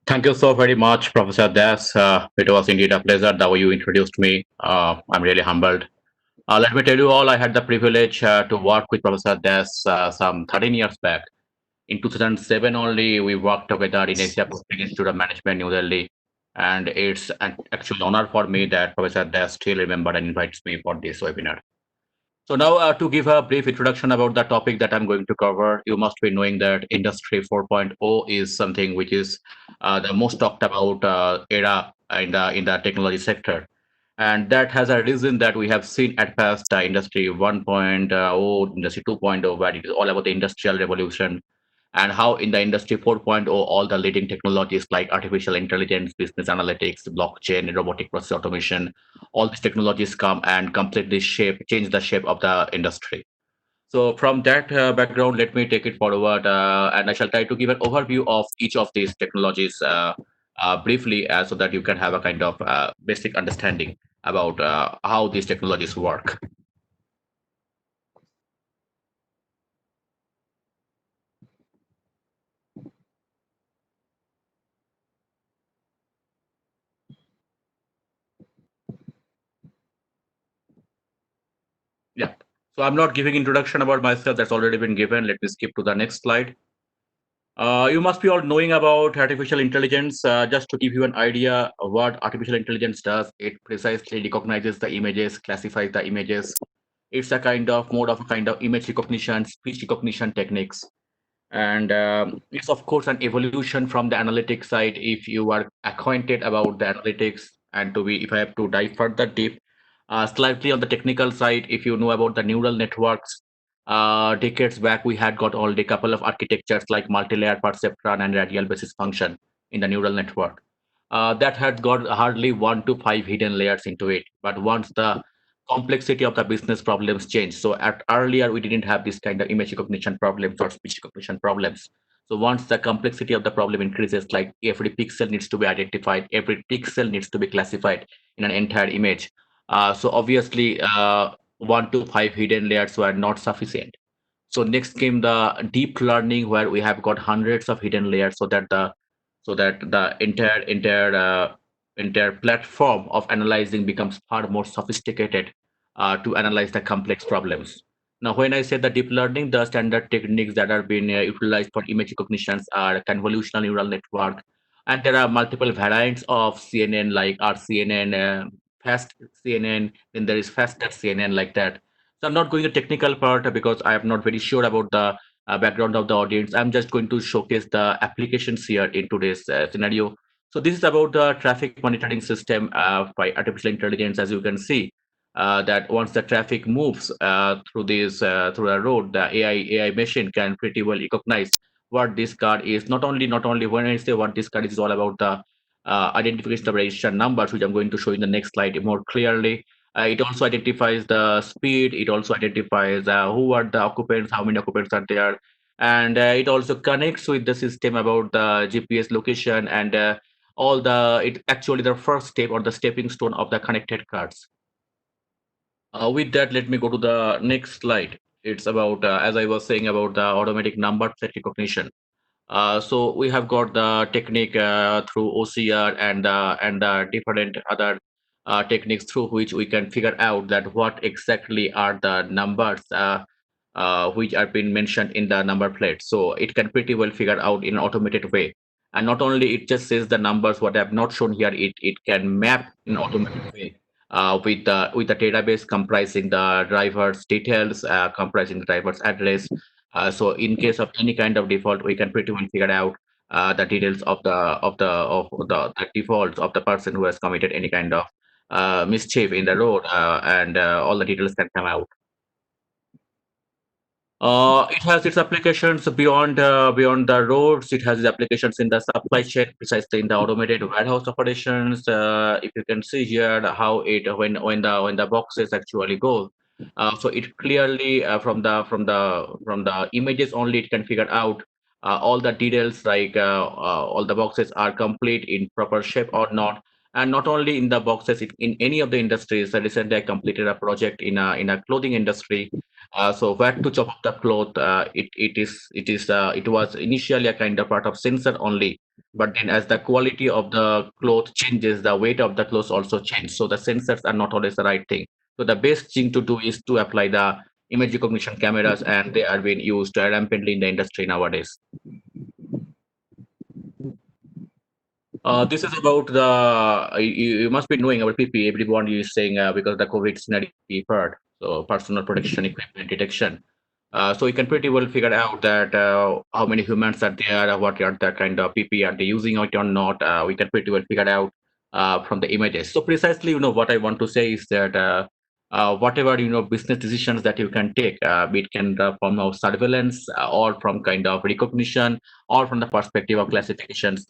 Thank you so very much, Professor Das. It was indeed a pleasure the way you introduced me. I'm really humbled. Let me tell you all, I had the privilege to work with Professor Das some 13 years back. In 2007 only, we worked together in Asia Pacific Institute of Management, New Delhi. And it's an actual honor for me that Professor Das still remembered and invites me for this webinar. So now to give a brief introduction about the topic that I'm going to cover, you must be knowing that Industry 4.0 is something which is the most talked about era in the technology sector. And that has a reason that we have seen at past Industry 1.0, Industry 2.0, where it is all about the industrial revolution and how in the industry 4.0 all the leading technologies like artificial intelligence, business analytics, blockchain, robotic process automation, all these technologies come and completely change the shape of the industry. So from that background, let me take it forward, and I shall try to give an overview of each of these technologies briefly, so that you can have a kind of basic understanding about how these technologies work. Yeah. So I'm not giving introduction about myself. That's already been given. Let me skip to the next slide. You must be all knowing about artificial intelligence. Just to give you an idea of what artificial intelligence does, it precisely recognizes the images, classifies the images. It's a kind of mode of a kind of image recognition, speech recognition techniques. And it's of course an evolution from the analytics side. If you are acquainted about the analytics, and to be, if I have to dive further deep, slightly on the technical side, if you know about the neural networks, decades back we had got already a couple of architectures like multi-layer perceptron and radial basis function in the neural network. That had got hardly 1 to 5 hidden layers into it. But once the complexity of the business problems change, so at earlier we didn't have this kind of image recognition problems or speech recognition problems. So once the complexity of the problem increases, like every pixel needs to be identified, every pixel needs to be classified in an entire image. So obviously, 1 to 5 hidden layers were not sufficient. So next came the deep learning, where we have got hundreds of hidden layers, so that the entire platform of analyzing becomes far more sophisticated to analyze the complex problems. Now, when I say the deep learning, the standard techniques that are being utilized for image recognitions are convolutional neural network, and there are multiple variants of CNN like RCNN, fast CNN, then there is faster CNN like that. So I'm not going to technical part because I am not very sure about the background of the audience. I'm just going to showcase the applications here in today's scenario. So this is about the traffic monitoring system by artificial intelligence. As you can see, that once the traffic moves through this through a road, the AI machine can pretty well recognize what this car is. Not only when I say what this car is all about the identification of registration numbers, which I'm going to show in the next slide more clearly. It also identifies the speed. It also identifies who are the occupants, how many occupants are there, and it also connects with the system about the GPS location and all the. It actually the first step or the stepping stone of the connected cars. With that, let me go to the next slide. It's about, as I was saying, about the automatic number plate recognition. So we have got the technique through OCR and different other techniques through which we can figure out that what exactly are the numbers which are being mentioned in the number plate. So it can pretty well figure out in an automated way. And not only it just says the numbers, what I have not shown here, it can map in automated way with the database comprising the driver's details, comprising the driver's address. So in case of any kind of default, we can pretty well figure out the details of the defaults of the person who has committed any kind of mischief in the road, and all the details can come out. It has its applications beyond the roads. It has its applications in the supply chain, precisely in the automated warehouse operations. If you can see here how it when the boxes actually go, so it clearly from the images only it can figure out all the details, like all the boxes are complete in proper shape or not. And not only in the boxes, in any of the industries. Recently, I completed a project in a clothing industry. So where to chop up the cloth, it was initially a kind of part of sensor only, But then as the quality of the cloth changes, the weight of the clothes also change. So the sensors are not always the right thing. So the best thing to do is to apply the image recognition cameras, and they are being used rampantly in the industry nowadays. This is about you must be knowing our PP. Everyone is saying because the COVID scenario we've heard. So personal protection equipment detection. So you can pretty well figure out that how many humans are there, what are the kind of PP are they using it or not. We can pretty well figure out from the images. So precisely, what I want to say is that whatever business decisions that you can take, be it can from of surveillance or from kind of recognition or from the perspective of classifications,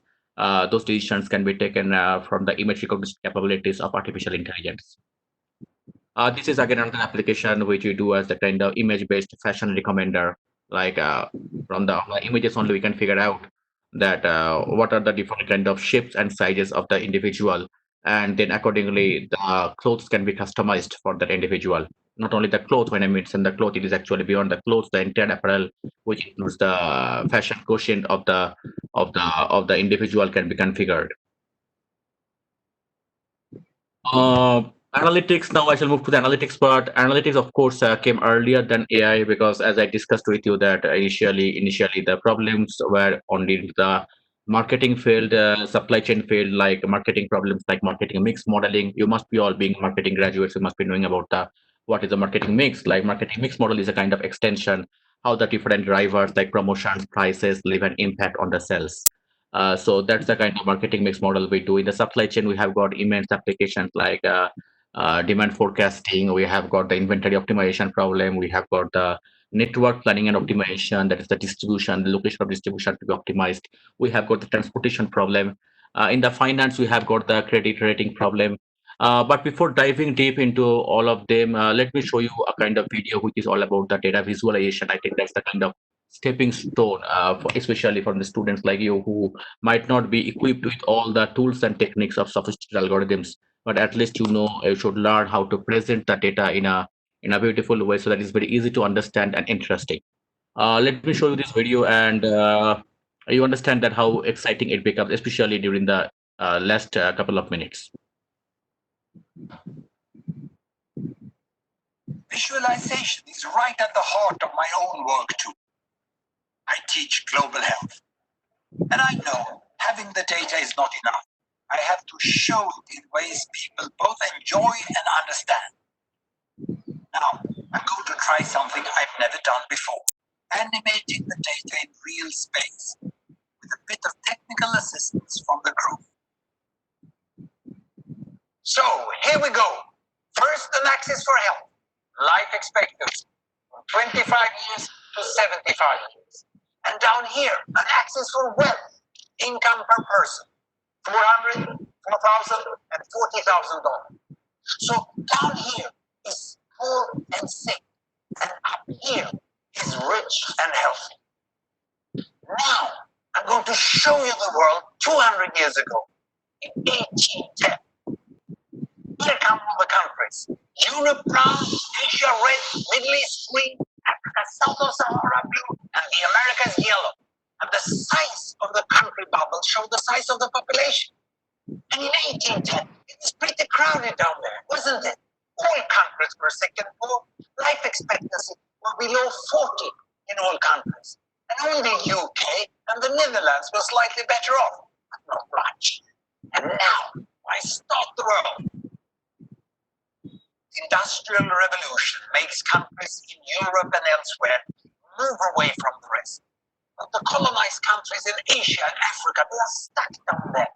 those decisions can be taken from the image recognition capabilities of artificial intelligence. This is again another application which we do as the kind of image-based fashion recommender. Like from the images only, we can figure out that what are the different kind of shapes and sizes of the individual, and then accordingly the clothes can be customized for that individual. Not only the clothes, when I mention the cloth, it is actually beyond the clothes, the entire apparel, which includes the fashion quotient of the individual can be configured. Uh, Analytics. Now I shall move to the analytics part. Analytics, of course, came earlier than AI because, as I discussed with you, that initially the problems were only the marketing field, supply chain field, like marketing problems, like marketing mix modeling. You must be all being marketing graduates. You must be knowing about the what is the marketing mix. Like marketing mix model is a kind of extension how the different drivers like promotions, prices leave an impact on the sales. So that's the kind of marketing mix model we do. In the supply chain, we have got immense applications like demand forecasting. We have got the inventory optimization problem. We have got the network planning and optimization. That is the distribution, the location of distribution to be optimized. We have got the transportation problem. In the finance, we have got the credit rating problem. But before diving deep into all of them, let me show you a kind of video which is all about the data visualization. I think that's the kind of stepping stone, especially for the students like you who might not be equipped with all the tools and techniques of sophisticated algorithms, but at least you should learn how to present the data in a beautiful way so that it's very easy to understand and interesting. Let me show you this video, and you understand that how exciting it becomes, especially during the last couple of minutes. Visualization is right at the heart of my own work too. I teach global health, and I know having the data is not enough. I have to show it in ways people both enjoy and understand. Now, I'm going to try something I've never done before. Animating the data in real space with a bit of technical assistance from the group. So, here we go. First, an axis for health. Life expectancy from 25 years to 75 years. And down here, an axis for wealth, income per person, 400, 4,000, and $40,000. So down here is poor and sick, and up here is rich and healthy. Now, I'm going to show you the world 200 years ago, in 1810. Here come all the countries. Europe brown, Asia red, Middle East green, Africa south of Sahara blue, and the Americas yellow. And the size of the country bubble showed the size of the population. And in 1810, it was pretty crowded down there, wasn't it? All countries were sick and poor. Life expectancy were below 40 in all countries. And only UK and the Netherlands were slightly better off, but not much. And now, I start the world. Industrial revolution makes countries in Europe and elsewhere move away from the rest. But the colonized countries in Asia and Africa, they are stuck down there.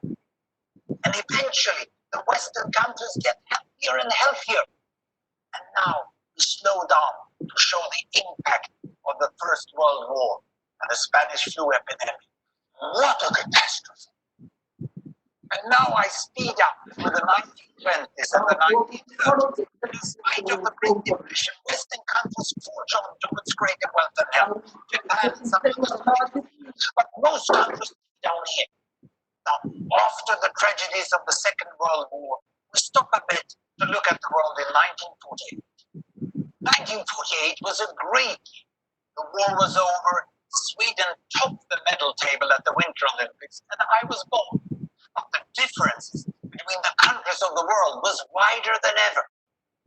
And eventually, the Western countries get healthier and healthier. And now, we slow down to show the impact of the First World War and the Spanish flu epidemic. What a catastrophe! And now I speed up with the 1920s and the 1930s. In spite of the Great Depression, Western countries forge on towards greater wealth and health. Japan and some others, but most countries down here. Now, after the tragedies of the Second World War, we stop a bit to look at the world in 1948. 1948 was a great year. The war was over, Sweden topped the medal table at the Winter Olympics, and I was born. But the differences between the countries of the world was wider than ever.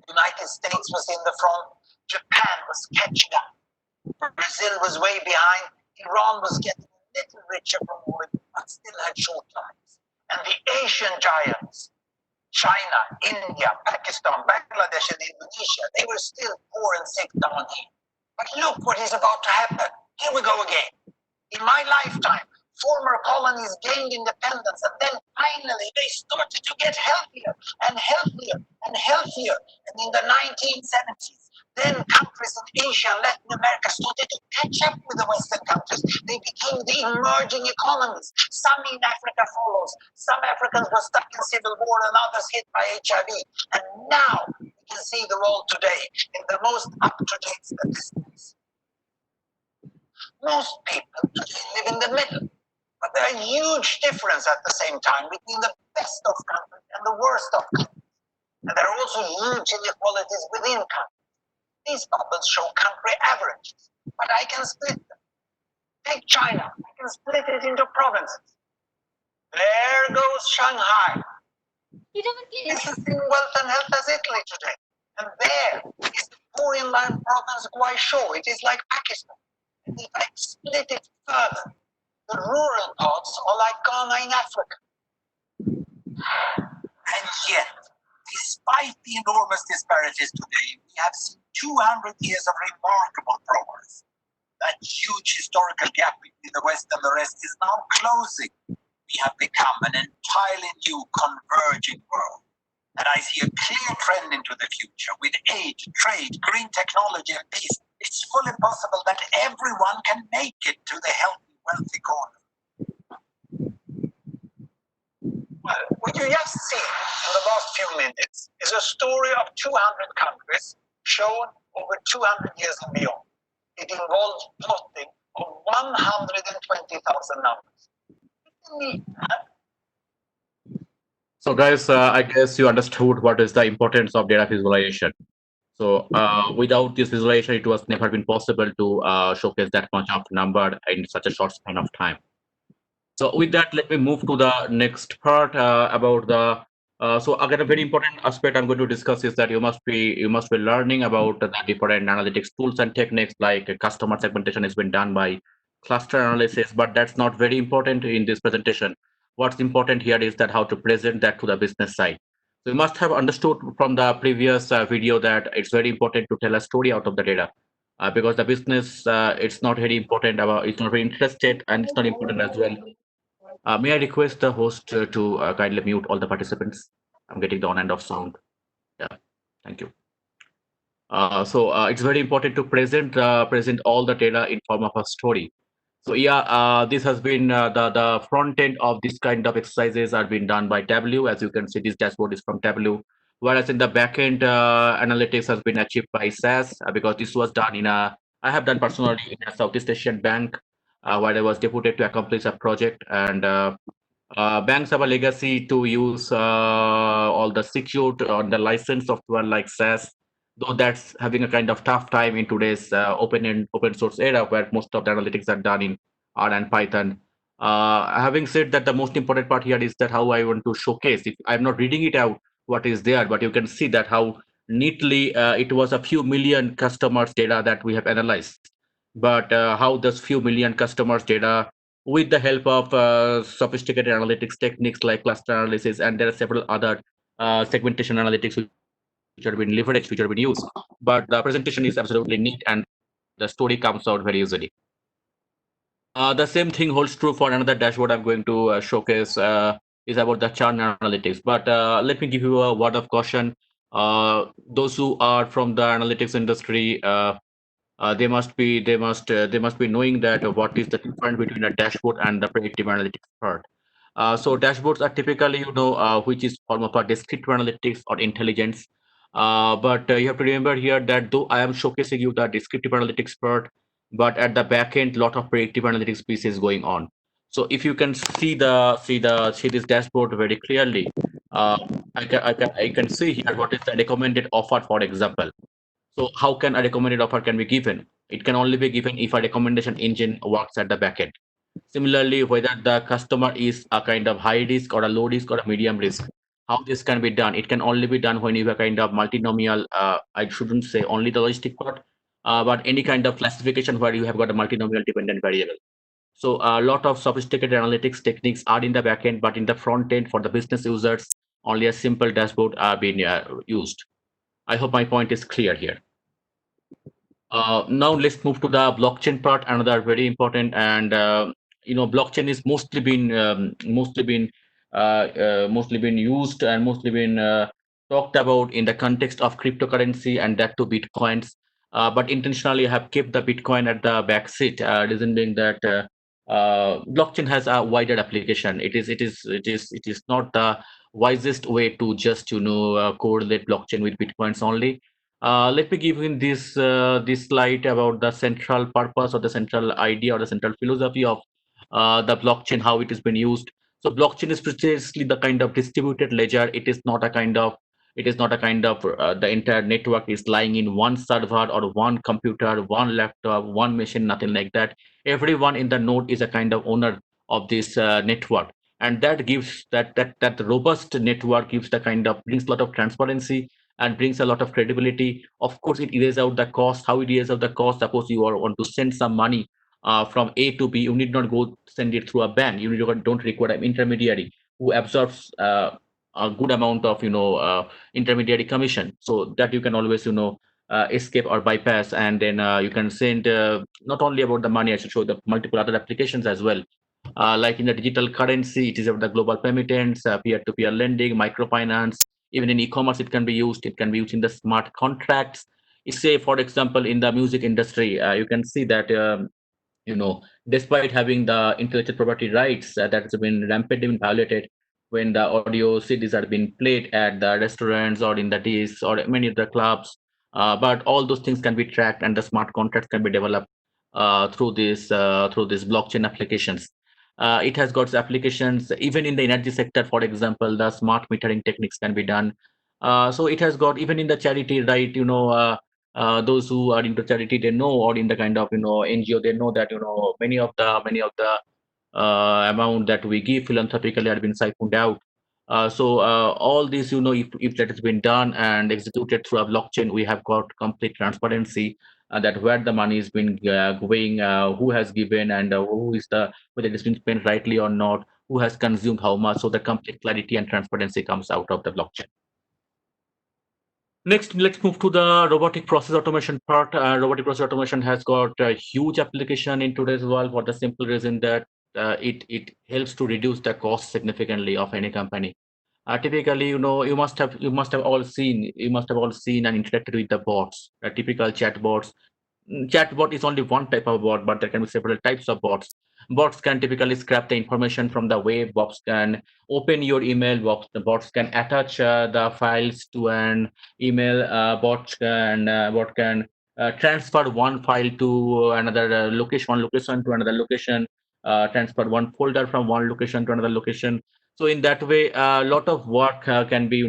The United States was in the front, Japan was catching up, Brazil was way behind, Iran was getting a little richer from oil, but still had shortcomings. And the Asian giants, China, India, Pakistan, Bangladesh, and Indonesia, they were still poor and sick down here. But look what is about to happen. Here we go again. In my lifetime, former colonies gained independence, and then finally they started to get healthier and healthier and healthier. And in the 1970s, then countries in Asia and Latin America started to catch up with the Western countries. They became the emerging economies. Some in Africa follows. Some Africans were stuck in civil war and others hit by HIV. And now we can see the world today in the most up-to-date statistics. Most people today live in the middle, but there are huge differences at the same time between the best of countries and the worst of countries. And there are also huge inequalities within countries. These bubbles show country averages, but I can split them. Take China, I can split it into provinces. There goes Shanghai. It's the same wealth and health as Italy today. And there is the poor inland province Guizhou. It is like Pakistan. And if I split it further, the rural parts are like Ghana in Africa. And yet, despite the enormous disparities today, we have seen 200 years of remarkable progress. That huge historical gap between the West and the rest is now closing. We have become an entirely new converging world. And I see a clear trend into the future. With aid, trade, green technology, and peace, it's fully possible that everyone can make it to the healthy, wealthy corner. Well, what you just seen in the last few minutes is a story of 200 countries shown over 200 years and beyond. It involves plotting of 120,000 numbers. So, guys, I guess you understood what is the importance of data visualization. So, without this visualization, it was never been possible to showcase that much of number in such a short span of time. So, with that, let me move to the next part about the. So, again, a very important aspect I'm going to discuss is that you must be learning about the different analytics tools and techniques like customer segmentation has been done by cluster analysis, but that's not very important in this presentation. What's important here is that how to present that to the business side. So you must have understood from the previous video that it's very important to tell a story out of the data, because the business it's not very important about it's not very interested and it's not important as well. May I request the host to kindly mute all the participants? I'm getting the on and off sound. Yeah, thank you. So it's very important to present all the data in form of a story. So yeah, this has been the front end of this kind of exercises are being done by Tableau. As you can see, this dashboard is from Tableau, whereas in the backend analytics has been achieved by SAS because this was done in a I have done personally in a Southeast Asian bank where I was deputed to accomplish a project and. Banks have a legacy to use all the secured on the license software like SAS, though that's having a kind of tough time in today's open source era where most of the analytics are done in R and Python. Having said that, the most important part here is that how I want to showcase. If I'm not reading it out, what is there, but you can see that how neatly it was a few million customers data that we have analyzed. But how does few million customers data with the help of sophisticated analytics techniques like cluster analysis, and there are several other segmentation analytics which are being leveraged, which are being used. But the presentation is absolutely neat, and the story comes out very easily. The same thing holds true for another dashboard I'm going to showcase is about the churn analytics. But let me give you a word of caution. Those who are from the analytics industry, they must be knowing that what is the difference between a dashboard and the predictive analytics part. So dashboards are typically which is form of a descriptive analytics or intelligence. But you have to remember here that though I am showcasing you the descriptive analytics part, but at the back end, lot of predictive analytics piece is going on. So if you can see this dashboard very clearly, uh, I can see here what is the recommended offer, for example. So how can a recommended offer can be given? It can only be given if a recommendation engine works at the back end. Similarly, whether the customer is a kind of high risk or a low risk or a medium risk, how this can be done? It can only be done when you have a kind of multinomial, I shouldn't say only the logistic part, but any kind of classification where you have got a multinomial dependent variable. So a lot of sophisticated analytics techniques are in the backend, but in the front end for the business users, only a simple dashboard are being used. I hope my point is clear here. Now let's move to the blockchain part, another very important. And blockchain is mostly been used and mostly been talked about in the context of cryptocurrency and that to bitcoins. But intentionally, I have kept the bitcoin at the back seat. Reason being that blockchain has a wider application. It is not the wisest way to just correlate blockchain with bitcoins only. Let me give you this slide about the central purpose or the central idea or the central philosophy of the blockchain, how it has been used. So blockchain is precisely the kind of distributed ledger. It is not a kind of the entire network is lying in one server or one computer, one laptop, one machine, nothing like that. Everyone in the node is a kind of owner of this network, and that gives that robust network gives the kind of brings a lot of transparency and brings a lot of credibility. Of course, it erases out the cost. How it erases out the cost? Suppose you want to send some money from A to B, you need not go send it through a bank. Don't require an intermediary who absorbs a good amount of intermediary commission, so that you can always escape or bypass, and then you can send not only about the money. I should show the multiple other applications as well. Like in the digital currency, it is about the global remittance, peer-to-peer lending, microfinance. Even in e-commerce, it can be used. It can be used in the smart contracts. Say, for example, in the music industry, you can see that despite having the intellectual property rights that has been rampantly been violated when the audio CDs are being played at the restaurants or in the discs or many of the clubs. But all those things can be tracked, and the smart contracts can be developed through these blockchain applications. It has got applications even in the energy sector. For example, the smart metering techniques can be done. So it has got even in the charity, right? Those who are into charity, they know, or in the kind of NGO, they know that many of the amount that we give philanthropically are been siphoned out. So all this, if that has been done and executed through a blockchain, we have got complete transparency, that where the money is been going, who has given, and who is the whether it has been spent rightly or not, who has consumed how much. So the complete clarity and transparency comes out of the blockchain. Next, let's move to the robotic process automation part. Robotic process automation has got a huge application in today's world for the simple reason that it helps to reduce the cost significantly of any company. Typically, you must have all seen and interacted with the bots, typical chat bots. Chatbot is only one type of bot, but there can be several types of bots. Bots can typically scrap the information from the web. Bots can open your email. Bots can attach the files to an email. Bot can transfer one file to another one location to another location. Transfer one folder from one location to another location. So in that way, a lot of work can be,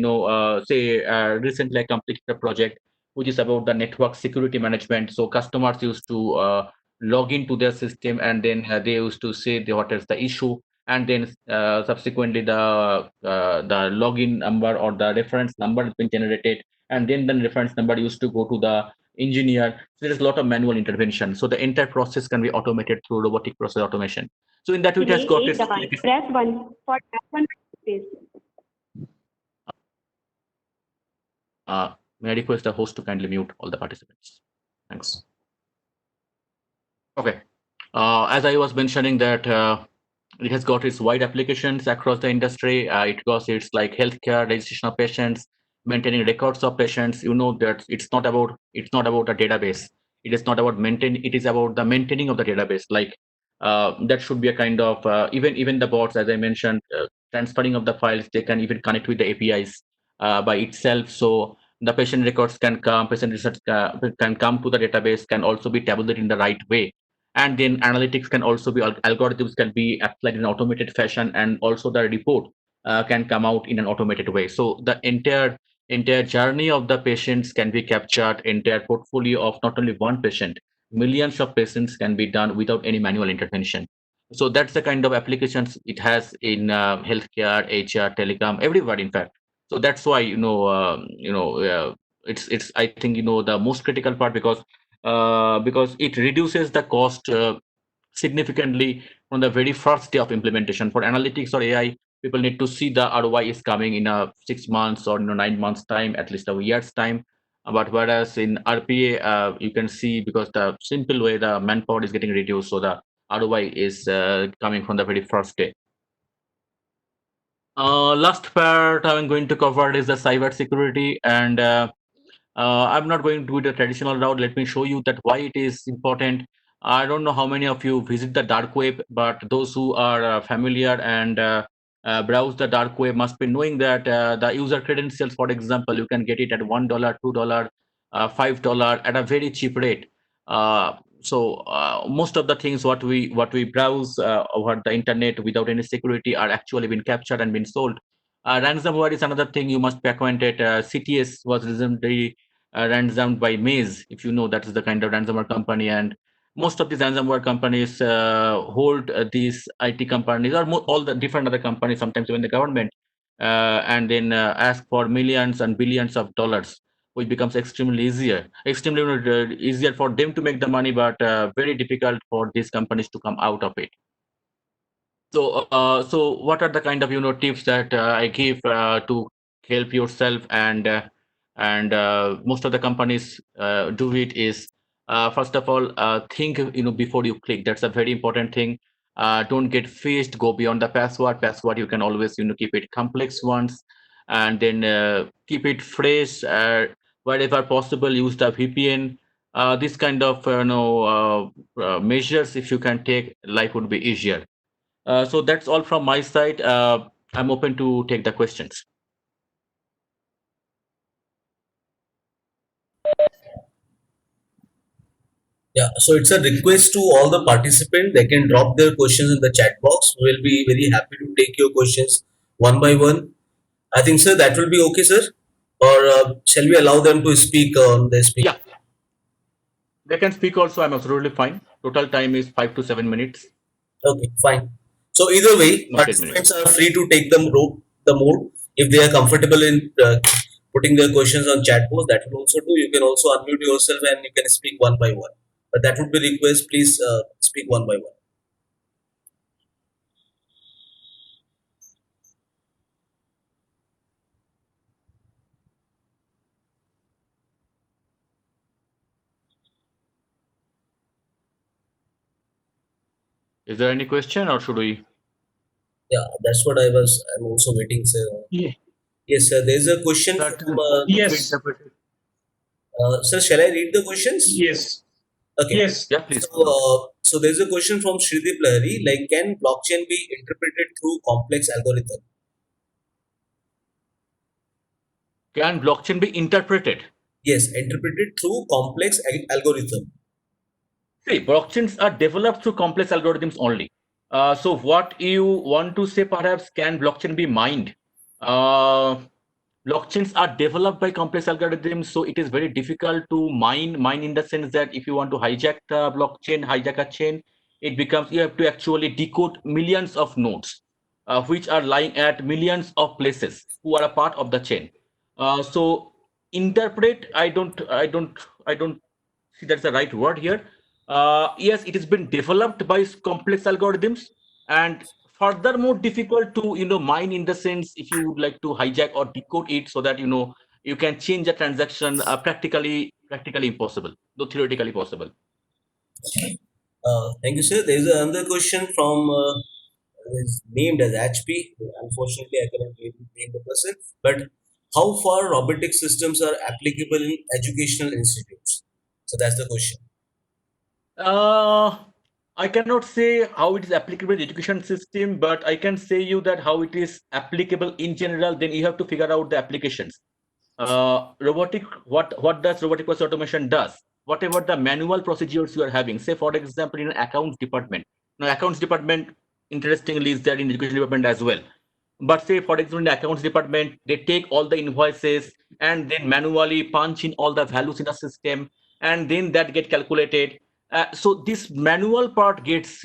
say, recently I completed a project which is about the network security management. So customers used to log into their system, and then they used to say what is the issue, and then subsequently the login number or the reference number has been generated, and then the reference number used to go to the engineer. So there is a lot of manual intervention. So the entire process can be automated through robotic process automation. So in that way, it has got its Press 1 for tap 1 space. May I request the host to kindly mute all the participants? Thanks. Okay. As I was mentioning that it has got its wide applications across the industry. It goes it's like healthcare, registration of patients, maintaining records of patients. You know that it's not about a database. It is not about maintain. It is about the maintaining of the database. Like that should be a kind of even the bots, as I mentioned, transferring of the files. They can even connect with the APIs by itself. So the patient records can come, patient research can come to the database, can also be tabulated in the right way, and then analytics can also be algorithms can be applied in an automated fashion, and also the report can come out in an automated way. So the entire journey of the patients can be captured, entire portfolio of not only one patient millions of patients can be done without any manual intervention. So that's the kind of applications it has in healthcare, HR, telecom, everywhere, in fact. So that's why it's I think the most critical part, because it reduces the cost significantly from the very first day of implementation. For analytics or AI, people need to see the ROI is coming in a 6 months or 9 months time, at least a year's time. But whereas in RPA, you can see, because the simple way the manpower is getting reduced, so the ROI is coming from the very first day. Last part I'm going to cover is the cybersecurity, and I'm not going to do the traditional route. Let me show you that why it is important. I don't know how many of you visit the dark web, but those who are familiar and browse the dark web must be knowing that the user credentials, for example, you can get it at $1, $2, $5 at a very cheap rate. Most of the things what we browse over the internet without any security are actually been captured and been sold. Ransomware is another thing you must be acquainted. CTS was recently ransomed by Maze, if you know, that is the kind of ransomware company. And most of these ransomware companies hold these IT companies, or all the different other companies, sometimes even the government, and then ask for millions and billions of dollars, which becomes extremely easier for them to make the money, but very difficult for these companies to come out of it. So what are the kind of tips that I give to help yourself, and most of the companies do it is, first of all, think before you click. That's a very important thing. Don't get fished. Go beyond the password. Password you can always keep it complex ones, and then keep it fresh. Wherever possible, use the VPN. This kind of measures, if you can take, life would be easier. So that's all from my side. I'm open to take the questions. Yeah, so it's a request to all the participants. They can drop their questions in the chat box. We'll be very happy to take your questions one by one. I think, sir, that will be okay, sir. Or shall we allow them to speak on their speak? Yeah, they can speak also. I'm absolutely fine. Total time is 5 to 7 minutes, Okay, fine. So either way, not 8 minutes. participants are free to take the mode if they are comfortable in putting their questions on chat box. That will also do. You can also unmute yourself and you can speak one by one. But that would be request. Please speak one by one. Is there any question, or should we? Yeah, that's what I was. I'm also waiting, sir. Yeah. Yes, sir. There's a question That from could be Yes. interpreted. sir. Shall I read the questions? Yes. Okay. Yes. Yeah, So, please go ahead. so there's a question from Shrideep Lahari. Like, can blockchain be interpreted through complex algorithm? Can blockchain be interpreted? Yes, interpreted through complex algorithm. See, blockchains are developed through complex algorithms only. So what you want to say, perhaps, can blockchain be mined? Uh, Blockchains are developed by complex algorithms, so it is very difficult to mine in the sense that if you want to hijack the blockchain, hijack a chain, it becomes you have to actually decode millions of nodes, which are lying at millions of places who are a part of the chain. So interpret, I don't see that's the right word here. Yes, it has been developed by complex algorithms, and furthermore difficult to mine, in the sense if you would like to hijack or decode it so that you can change a transaction, practically impossible, though theoretically possible. Thank you, sir. There's another question from is named as HP. Unfortunately, I cannot name the person. But how far robotic systems are applicable in educational institutes? So that's the question. uh, I cannot say how it is applicable in the education system, but I can say you that how it is applicable in general. Then you have to figure out the applications. Robotic, what does robotic process automation does? Whatever the manual procedures you are having, say for example in an accounts department. Now accounts department, interestingly, is there in education department as well. But say for example in the accounts department, they take all the invoices and then manually punch in all the values in the system, and then that get calculated. So this manual part gets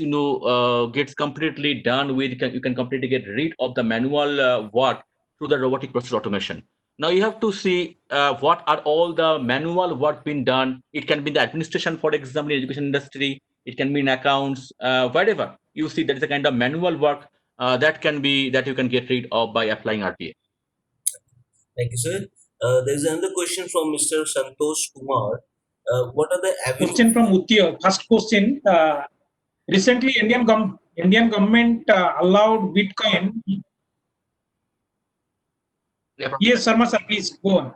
gets completely done with you can completely get rid of the manual work through the robotic process automation. Now you have to see what are all the manual work being done. It can be in the administration, for example, in education industry. It can be in accounts, whatever you see. There is a kind of manual work that you can get rid of by applying RPA. Thank you, sir. There's another question from Mr. Santosh Kumar. What are the avenues? Question from Uttiyo. First question. Recently, Indian government allowed Bitcoin. Yeah. Yes, Sharma sir, please go on.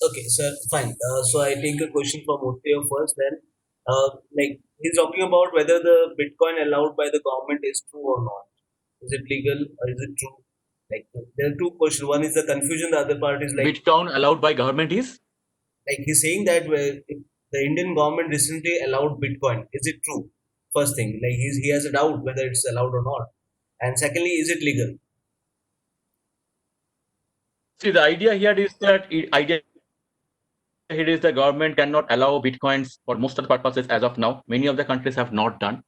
Okay, sir, fine. So I take a question from Utteo first. Then, like he's talking about whether the Bitcoin allowed by the government is true or not. Is it legal or is it true? Like there are two questions. One is the confusion. The other part is Which town allowed by government is? like he's saying that if the Indian government recently allowed Bitcoin. Is it true? First thing, like he has a doubt whether it's allowed or not. And secondly, is it legal? See, the idea here is that idea here is the government cannot allow bitcoins for most of the purposes as of now. Many of the countries have not done.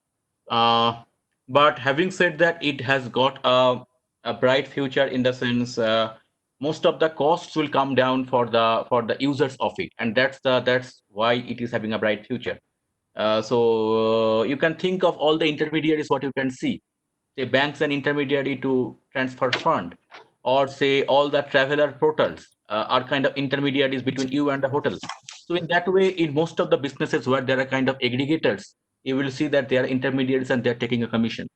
Uh, but having said that, it has got a bright future in the sense most of the costs will come down for the users of it, and that's why it is having a bright future. So you can think of all the intermediaries what you can see, say banks and intermediary to transfer fund, or say all the traveler portals are kind of intermediaries between you and the hotel. So in that way, in most of the businesses where there are kind of aggregators, you will see that they are intermediaries and they're taking a commission.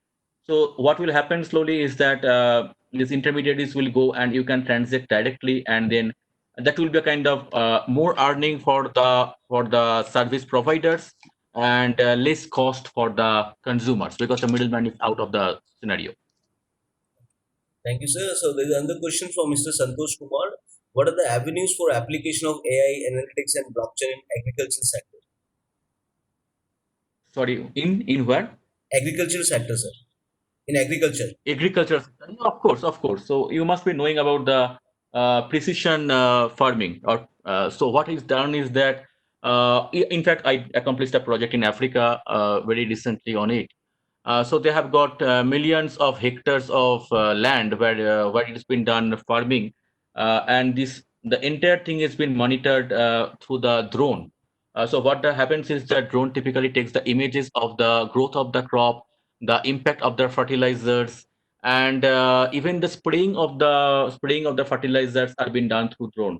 So what will happen slowly is that these intermediaries will go and you can transact directly, and then that will be a kind of more earning for the service providers, and less cost for the consumers because the middleman is out of the scenario. Thank you, sir. So there's another question from Mr. Santosh Kumar. What are the avenues for application of AI, analytics, and blockchain in agricultural sector? Sorry, in where? Agricultural sector, sir. In agriculture. Agriculture sector. Yeah, of course. So you must be knowing about the precision farming. Or so what is done is that, in fact, I accomplished a project in Africa very recently on it. So they have got millions of hectares of land where it has been done farming, and this the entire thing has been monitored through the drone. So what that happens is that drone typically takes the images of the growth of the crop, the impact of the fertilizers, and even the spraying of the fertilizers are being done through drone.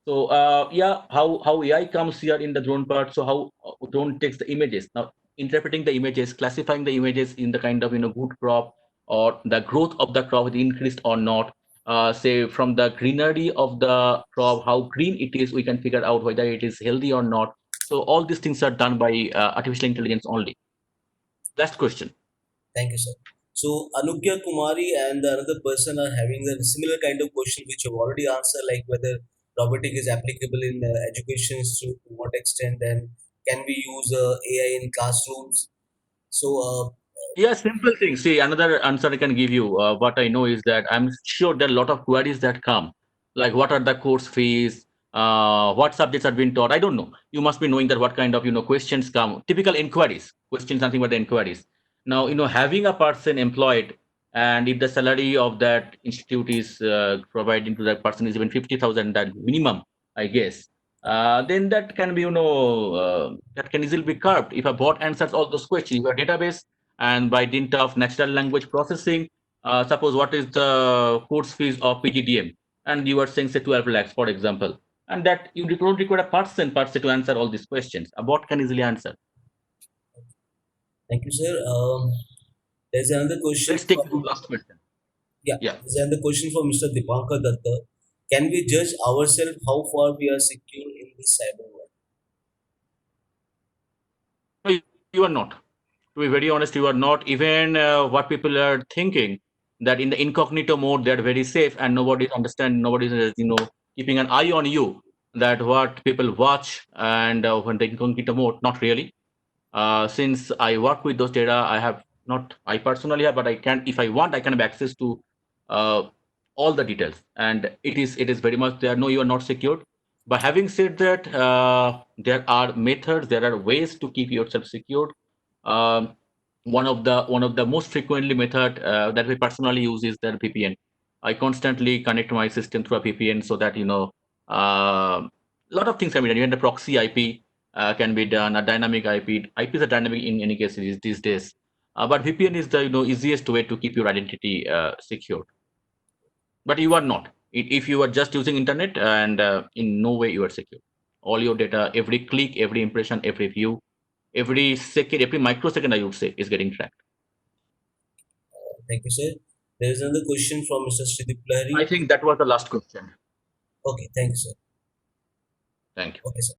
So yeah, how AI comes here in the drone part. So how drone takes the images now, interpreting the images, classifying the images in the kind of good crop, or the growth of the crop is increased or not. Say from the greenery of the crop, how green it is, we can figure out whether it is healthy or not. So all these things are done by artificial intelligence only. Last question. Thank you, sir. So Anugya Kumari and the another person are having a similar kind of question which you've already answered, like whether robotic is applicable in education to what extent, and can we use AI in classrooms? So Yeah, simple thing. See, another answer I can give you. What I know is that I'm sure there are a lot of queries that come, like what are the course fees, what subjects are being taught. I don't know. You must be knowing that what kind of questions come. Typical inquiries, questions, nothing but the inquiries. Now having a person employed, and if the salary of that institute is providing to that person is even 50,000, that minimum, I guess. Then that can be that can easily be curbed if a bot answers all those questions. Your database, and by dint of natural language processing, suppose what is the course fees of PGDM, and you are saying say 12 lakhs, for example, and that you don't require a person per se to answer all these questions. A bot can easily answer. thank you, sir. There's another question Let's take the from last question. yeah. Yeah. There's another question from Mr. Dipankar Datta. Can we judge ourselves how far we are secure in this cyber world? No, you are not. To be very honest, you are not. Even what people are thinking, that in the incognito mode they're very safe and nobody's understand, nobody's keeping an eye on you. That what people watch, and when the incognito mode, not really. Since I work with those data, I have not, I personally have, but I can, if I want, I can have access to uh, all the details, and it is very much there. No, you are not secured. But having said that, there are methods, there are ways to keep yourself secured. Um, one of the most frequently method that we personally use is the VPN. I constantly connect my system through a VPN so that a lot of things can be done. Even the proxy IP can be done. A dynamic IP. IPs are dynamic in any case these days. But VPN is the easiest way to keep your identity secure. But you are not. If you are just using internet, and in no way you are secure. All your data, every click, every impression, every view, every second, every microsecond, I would say, is getting tracked. Thank you, sir. There is another question from Mr. Shridip I Lahiri. think that was the last question. Okay, thank you, sir. Thank you. Okay, sir.